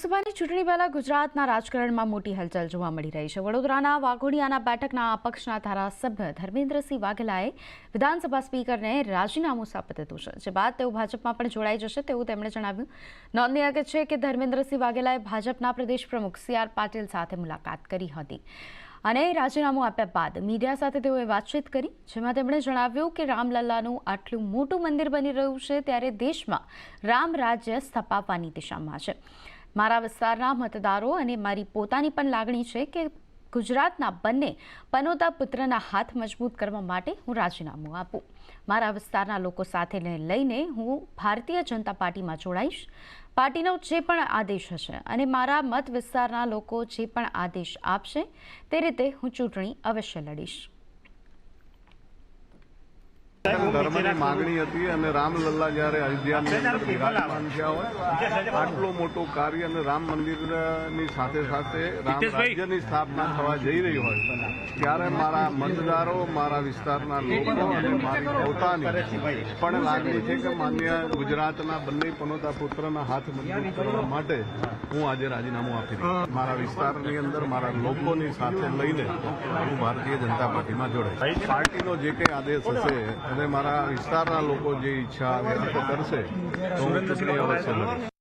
લોકસભાની ચૂંટણી પહેલા ગુજરાતના રાજકારણમાં મોટી હલચલ જોવા મળી રહી છે। વડોદરાના વાઘોડિયાના બેઠકના અપક્ષના ધારાસભ્ય ધર્મેન્દ્રસિંહ વાઘેલાએ વિધાનસભા સ્પીકરને રાજીનામું સોંપી દીધું છે, જે બાદ તેઓ ભાજપમાં પણ જોડાઈ જશે તેવું તેમણે જણાવ્યું। નોંધનીય છે કે ધર્મેન્દ્રસિંહ વાઘેલાએ ભાજપના પ્રદેશ પ્રમુખ CR પાટીલ સાથે મુલાકાત કરી હતી અને રાજીનામું આપ્યા બાદ મીડિયા સાથે તેઓએ વાતચીત કરી, જેમાં તેમણે જણાવ્યું કે રામલલ્લાનું આટલું મોટું મંદિર બની રહ્યું છે ત્યારે દેશમાં રામ રાજ્ય સ્થાપવાની દિશામાં છે। મારા વિસ્તારના મતદારો અને મારી પોતાની પણ લાગણી છે કે ગુજરાતના બંને પનોતા પુત્રના હાથ મજબૂત કરવા માટે હું રાજીનામું આપું। મારા વિસ્તારના લોકો સાથે લઈને હું ભારતીય જનતા પાર્ટીમાં જોડાઈશ। પાર્ટીનો જે પણ આદેશ હશે અને મારા મત વિસ્તારના લોકો જે પણ આદેશ આપશે તે રીતે હું ચૂંટણી અવશ્ય લડીશ। ધર્મની માંગણી હતી અને રામલલ્લા જ્યારે અયોધ્યાની અંદર વિરાજમાન થયા હોય, આટલું મોટું કાર્ય અને રામ મંદિરની સાથે સાથે રામ રાજ્યની સ્થાપના થવા જઈ રહી હોય ત્યારે મારા મતદારો, મારા વિસ્તારના લોકો અને મારી પોતાની પણ લાગણી છે કે માન્ય ગુજરાતના બંને પનોતા પુત્રના હાથ મજબૂત કરવા માટે હું આજે રાજીનામું આપી દઉં। મારા વિસ્તારની અંદર મારા લોકોની સાથે લઈને હું ભારતીય જનતા પાર્ટીમાં જોડાઈશ। પાર્ટીનો જે કંઈ આદેશ હશે અને મારા વિસ્તારના લોકો જે ઈચ્છા વ્યક્ત કરશે તો હું ચૂંટણી અવશ્ય લડીશ।